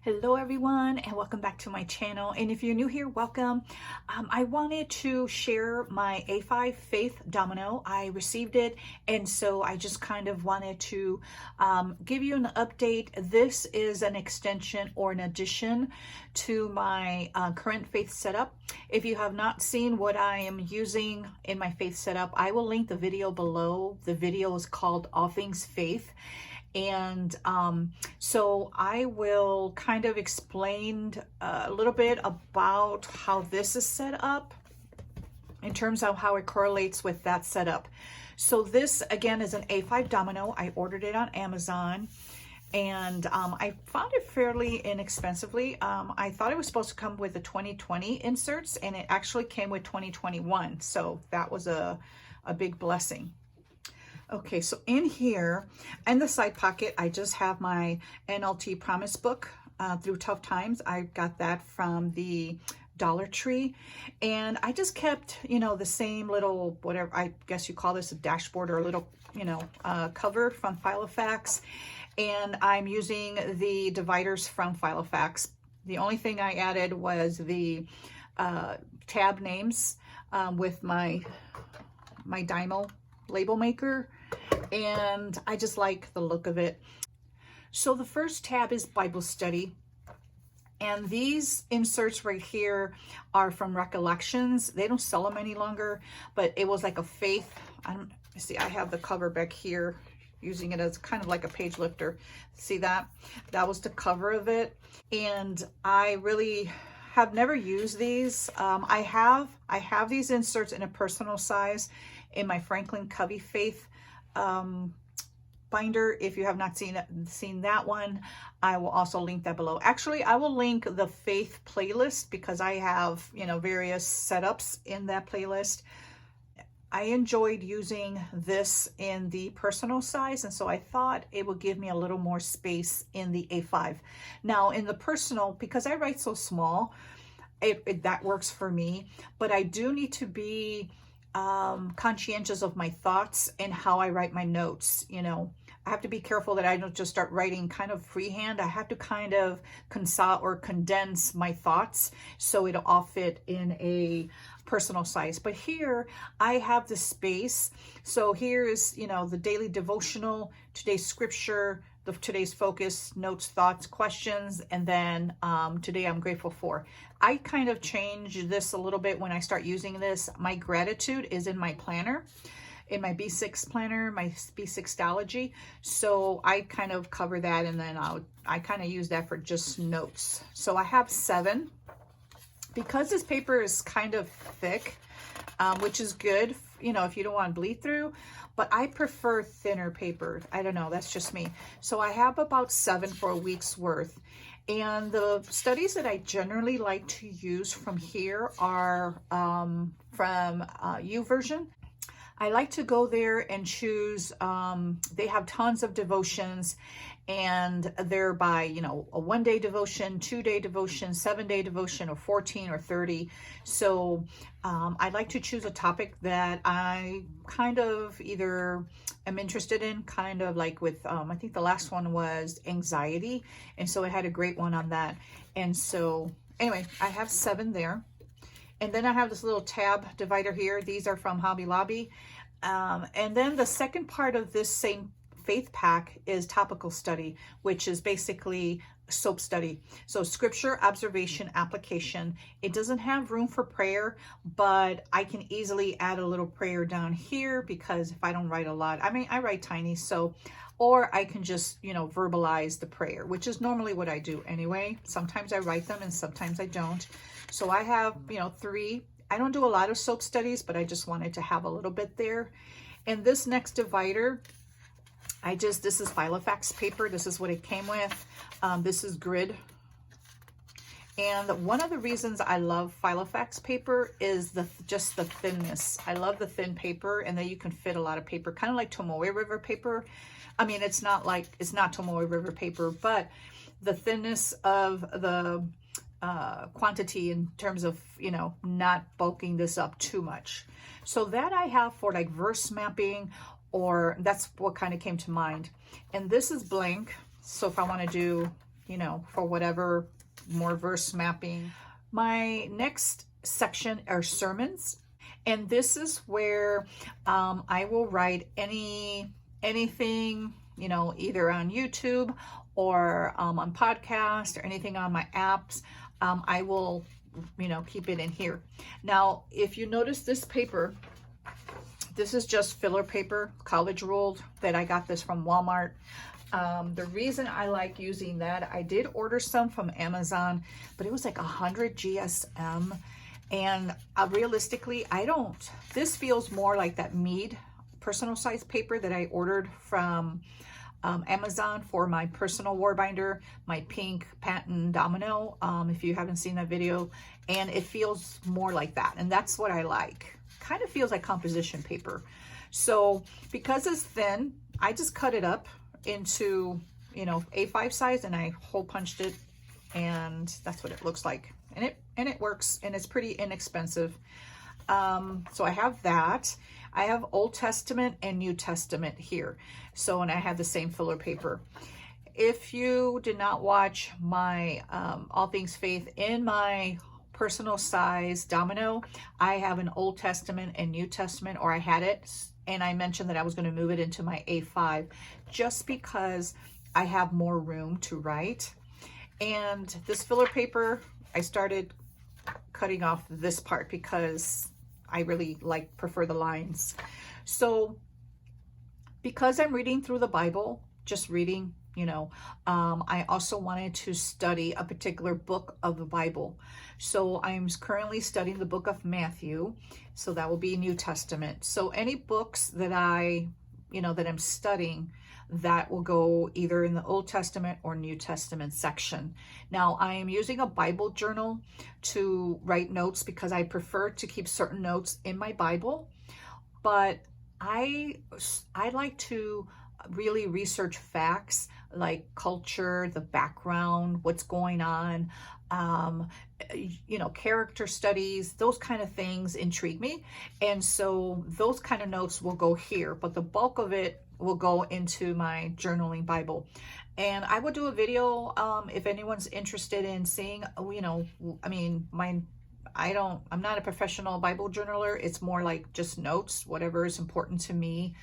Hello everyone, and welcome back to my channel. And if you're new here, welcome. I wanted to share my A5 Faith Domino. I received it, and so I just kind of wanted to give you an update. This is an extension or an addition to my current Faith setup. If you have not seen what I am using in my Faith setup, I will link the video below. The video is called All Things Faith. And so I will kind of explain a little bit about how this is set up in terms of how it correlates with that setup. So this again is an A5 Domino. I ordered it on Amazon, and I found it fairly inexpensively. I thought it was supposed to come with the 2020 inserts, and it actually came with 2021. So that was a big blessing. Okay, so in here, in the side pocket, I just have my NLT Promise Book through tough times. I got that from the Dollar Tree, and I just kept, the same little, whatever, I guess you call this a dashboard or a little, cover from Filofax, and I'm using the dividers from Filofax. The only thing I added was the tab names with my Dymo label maker, and I just like the look of it. So the first tab is Bible study, and these inserts right here are from Recollections. They don't sell them any longer, but it was like a faith. I have the cover back here, using it as kind of like a page lifter. See that? That was the cover of it, and I really have never used these. I have these inserts in a personal size in my Franklin Covey Faith binder. If you have not seen that one, I will also link that below. Actually, I will link the Faith playlist because I have, various setups in that playlist. I enjoyed using this in the personal size, and so I thought it would give me a little more space in the A5. Now in the personal, because I write so small, that works for me, but I do need to be conscientious of my thoughts and how I write my notes. I have to be careful that I don't just start writing kind of freehand. I have to kind of consult or condense my thoughts so it'll all fit in a personal size. But here I have the space. So here is, the daily devotional, today's scripture, today's focus, notes, thoughts, questions, and then today I'm grateful for. I kind of change this a little bit when I start using this. My gratitude is in my planner, in my B6 planner, my B6ology. So I kind of cover that, and then I kind of use that for just notes. So I have 7. Because this paper is kind of thick, which is good, if you don't want to bleed through, but I prefer thinner paper. I don't know, that's just me. So I have about 7 for a week's worth. And the studies that I generally like to use from here are from YouVersion. I like to go there and choose, they have tons of devotions, and they're by, a 1-day devotion, 2-day devotion, 7-day devotion, or 14 or 30. So I like to choose a topic that I kind of either am interested in, kind of like with, I think the last one was anxiety. And so it had a great one on that. And so anyway, I have 7 there. And then I have this little tab divider here. These are from Hobby Lobby. And then the second part of this same faith pack is topical study, which is basically SOAP study. So scripture, observation, application. It doesn't have room for prayer, but I can easily add a little prayer down here because if I don't write a lot, I write tiny, so, or I can just, verbalize the prayer, which is normally what I do anyway. Sometimes I write them and sometimes I don't. So I have, 3. I don't do a lot of SOAP studies, but I just wanted to have a little bit there. And this next divider, this is Filofax paper. This is what it came with. This is grid. And one of the reasons I love Filofax paper is just the thinness. I love the thin paper, and then you can fit a lot of paper, kind of like Tomoe River paper. It's not Tomoe River paper, but the thinness of the quantity in terms of, not bulking this up too much. So that I have for like verse mapping, or that's what kind of came to mind. And this is blank. So if I want to do you know, for whatever, more verse mapping. My next section are sermons. And this is where I will write anything, you know, either on YouTube or on podcast or anything on my apps. I will, you know, keep it in here. Now, if you notice this paper, this is just filler paper, college ruled, that I got this from Walmart. The reason I like using that, I did order some from Amazon, but it was like 100 GSM. And realistically, this feels more like that Mead personal size paper that I ordered from Amazon for my personal war binder, my pink patent domino, if you haven't seen that video. And it feels more like that. And that's what I like. Kind of feels like composition paper. So because it's thin, I just cut it up into, you know, A5 size, and I hole punched it, and that's what it looks like. And it works, and it's pretty inexpensive. So I have that. I have Old Testament and New Testament here. So, and I have the same filler paper. If you did not watch my All Things Faith in my personal size domino, I have an Old Testament and New Testament, or I had it, and I mentioned that I was going to move it into my A5 just because I have more room to write. And this filler paper, I started cutting off this part because I really prefer the lines. So because I'm reading through the Bible, just reading, you know, I also wanted to study a particular book of the Bible. So I'm currently studying the book of Matthew. So that will be New Testament. So any books that that I'm studying, that will go either in the Old Testament or New Testament section. Now, I am using a Bible journal to write notes because I prefer to keep certain notes in my Bible, but I like to really research facts like culture, the background, what's going on, you know, character studies, those kind of things intrigue me. And so those kind of notes will go here, but the bulk of it will go into my journaling Bible. And I will do a video if anyone's interested in seeing, you know, I mean, I'm not a professional Bible journaler. It's more like just notes, whatever is important to me.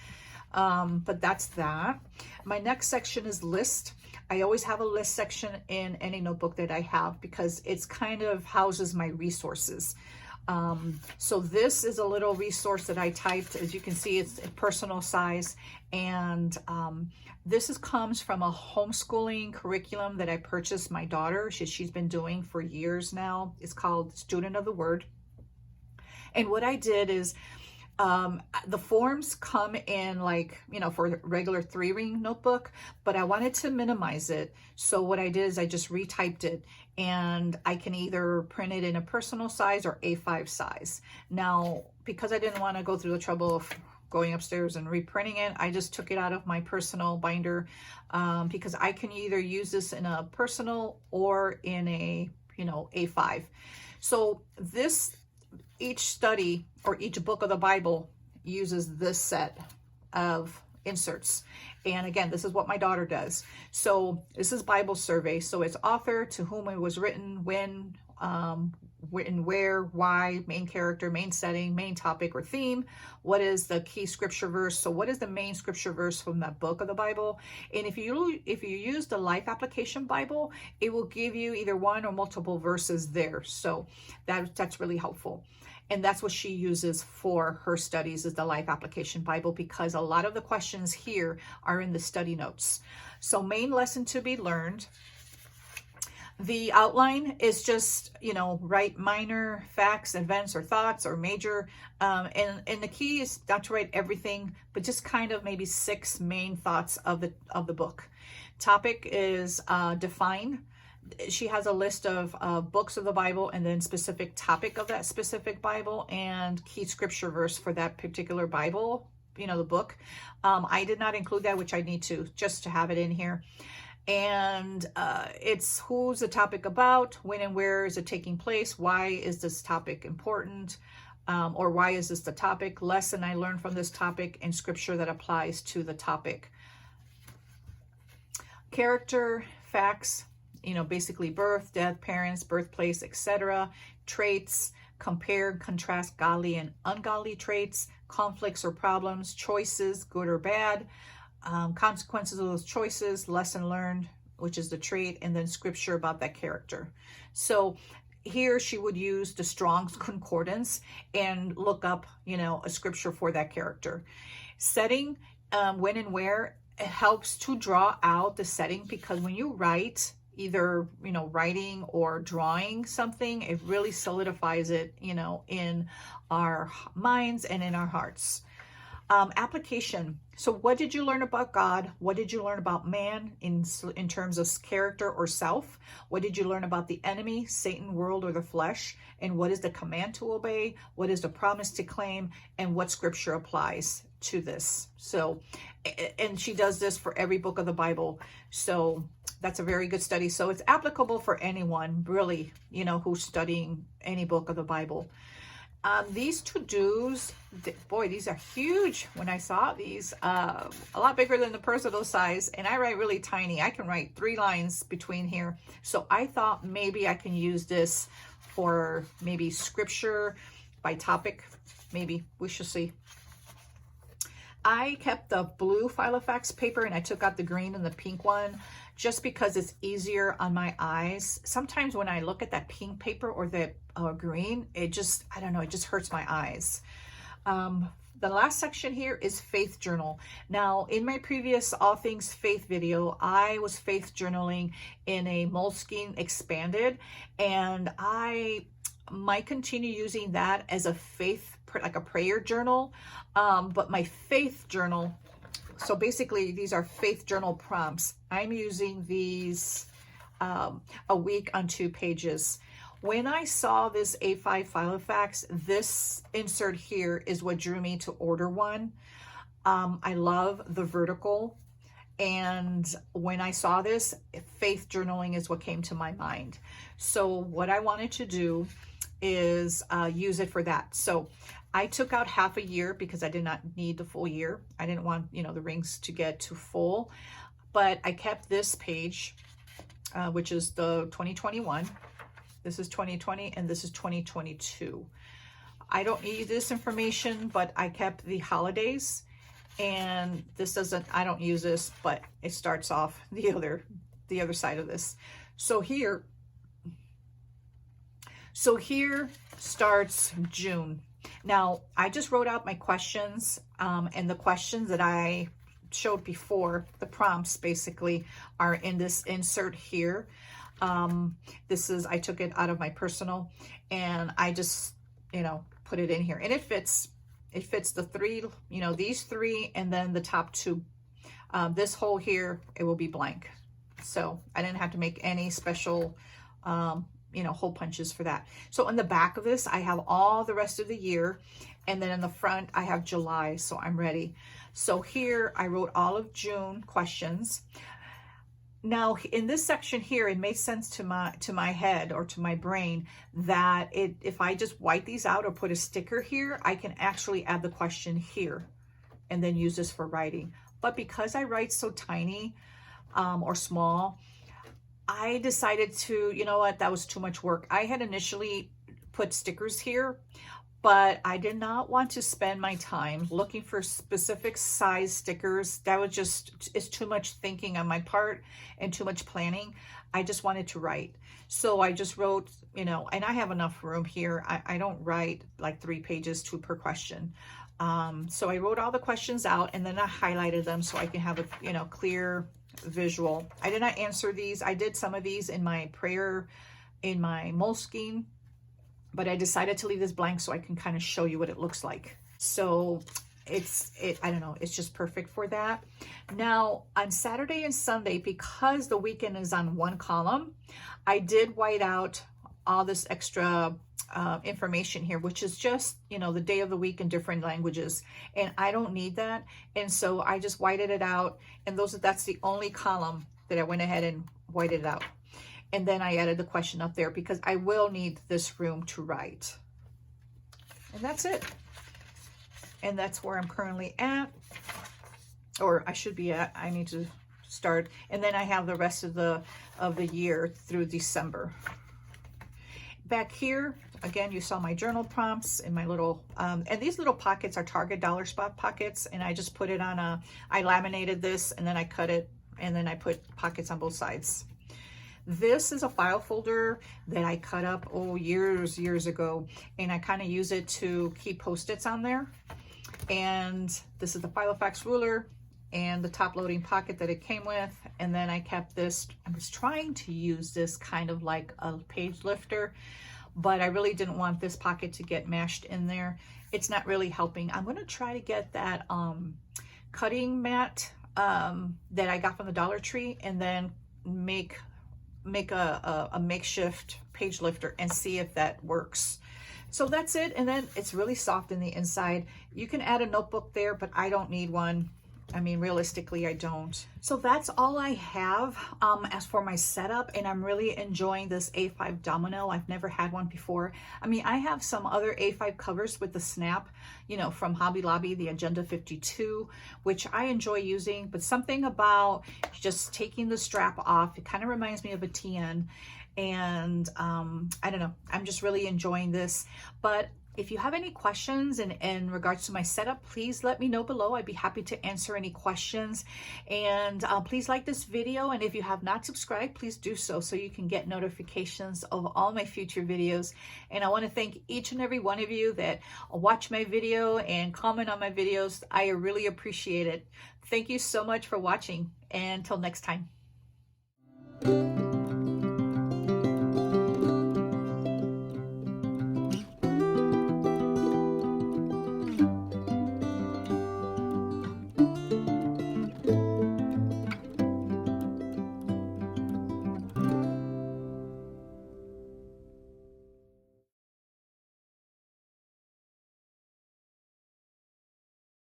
But that's that. My next section is list. I always have a list section in any notebook that I have because it's kind of houses my resources. So this is a little resource that I typed. As you can see, it's a personal size. And this comes from a homeschooling curriculum that I purchased my daughter. She's been doing for years now. It's called Student of the Word. And what I did is, the forms come in for a regular 3-ring notebook, but I wanted to minimize it. So what I did is I just retyped it, and I can either print it in a personal size or A5 size. Now, because I didn't want to go through the trouble of going upstairs and reprinting it, I just took it out of my personal binder, because I can either use this in a personal or in a, A5. So each study or each book of the Bible uses this set of inserts. And again, this is what my daughter does. So this is Bible survey. So it's author, to whom it was written, when, where, why, main character, main setting, main topic or theme. What is the key scripture verse? So what is the main scripture verse from that book of the Bible? And if you use the Life Application Bible, it will give you either one or multiple verses there. So that's really helpful. And that's what she uses for her studies, is the Life Application Bible, because a lot of the questions here are in the study notes. So main lesson to be learned. The outline is just, write minor facts, events, or thoughts, or major. And the key is not to write everything, but just kind of maybe 6 main thoughts of the book. Topic is define. She has a list of books of the Bible, and then specific topic of that specific Bible, and key scripture verse for that particular Bible, the book. I did not include that, which I need to, just to have it in here. And it's who's the topic about, when and where is it taking place, why is this topic important, or why is this the topic, lesson I learned from this topic, and scripture that applies to the topic. Character, facts, basically birth, death, parents, birthplace, etc. Traits, compare and contrast godly and ungodly traits, conflicts or problems, choices, good or bad, consequences of those choices, lesson learned, which is the trait, and then scripture about that character. So here she would use the Strong's Concordance and look up, a scripture for that character. Setting, when and where, it helps to draw out the setting, because when you write, either, writing or drawing something, it really solidifies it, in our minds and in our hearts. Application. So what did you learn about God? What did you learn about man in terms of character or self? What did you learn about the enemy, Satan, world, or the flesh? And what is the command to obey? What is the promise to claim? And what scripture applies to this? So, and she does this for every book of the Bible. So that's a very good study. So it's applicable for anyone, really, who's studying any book of the Bible. These to-dos, boy, these are huge. When I saw these, a lot bigger than the personal size, and I write really tiny. I can write 3 lines between here. So I thought maybe I can use this for maybe scripture by topic. Maybe, we shall see. I kept the blue Filofax paper and I took out the green and the pink one just because it's easier on my eyes. Sometimes when I look at that pink paper or the green, it just, I don't know, it just hurts my eyes. The last section here is faith journal. Now, in my previous All Things Faith video, I was faith journaling in a Moleskine expanded, and I might continue using that as a faith, like a prayer journal, but my faith journal, so basically these are faith journal prompts. I'm using these a week on 2 pages. When I saw this A5 Filofax, this insert here is what drew me to order one. I love the vertical, and when I saw this, faith journaling is what came to my mind. So what I wanted to do is use it for that. So I took out half a year because I did not need the full year. I didn't want, the rings to get too full, but I kept this page, which is the 2021. This is 2020 and this is 2022. I don't need this information, but I kept the holidays, and this doesn't, I don't use this, but it starts off the other side of this. So here starts June. Now, I just wrote out my questions, and the questions that I showed before, the prompts basically, are in this insert here. This is, I took it out of my personal, and I just, put it in here, and it fits the 3, these 3, and then the top 2. This hole here, it will be blank. So I didn't have to make any special, hole punches for that. So on the back of this, I have all the rest of the year, and then in the front, I have July, so I'm ready. So here, I wrote all of June questions. Now, in this section here, it made sense to my head or to my brain that if I just white these out or put a sticker here, I can actually add the question here and then use this for writing. But because I write so tiny or small, I decided to, that was too much work. I had initially put stickers here, but I did not want to spend my time looking for specific size stickers. That was it's too much thinking on my part and too much planning. I just wanted to write. So I just wrote, and I have enough room here. I don't write like 3 pages, 2 per question. So I wrote all the questions out, and then I highlighted them so I can have a, clear visual. I did not answer these. I did some of these in my prayer, in my Moleskine, but I decided to leave this blank so I can kind of show you what it looks like. So I don't know, it's just perfect for that. Now on Saturday and Sunday, because the weekend is on 1 column, I did white out all this extra information here, which is just, the day of the week in different languages. And I don't need that. And so I just whited it out. And that's the only column that I went ahead and whited it out. And then I added the question up there because I will need this room to write. And that's it. And that's where I'm currently at, or I should be at. I need to start, and then I have the rest of the year through December. Back here, again, you saw my journal prompts and my little, and these little pockets are Target Dollar Spot pockets, and I just put it on I laminated this, and then I cut it, and then I put pockets on both sides. This is a file folder that I cut up, years ago, and I kind of use it to keep Post-its on there. And this is the Filofax ruler and the top loading pocket that it came with. And then I kept this. I was trying to use this kind of like a page lifter, but I really didn't want this pocket to get mashed in there. It's not really helping. I'm going to try to get that cutting mat that I got from the Dollar Tree, and then make a makeshift page lifter and see if that works. So that's it. And then it's really soft in the inside. You can add a notebook there, but I don't need one. I mean, realistically, I don't. So that's all I have as for my setup, and I'm really enjoying this A5 Domino. I've never had one before. I mean, I have some other A5 covers with the snap, you know, from Hobby Lobby, the Agenda 52, which I enjoy using, but something about just taking the strap off, it kind of reminds me of a TN, and I don't know, I'm just really enjoying this. But if you have any questions in regards to my setup, please let me know below. I'd be happy to answer any questions. And please like this video. And if you have not subscribed, please do so you can get notifications of all my future videos. And I want to thank each and every one of you that watch my video and comment on my videos. I really appreciate it. Thank you so much for watching. And until next time.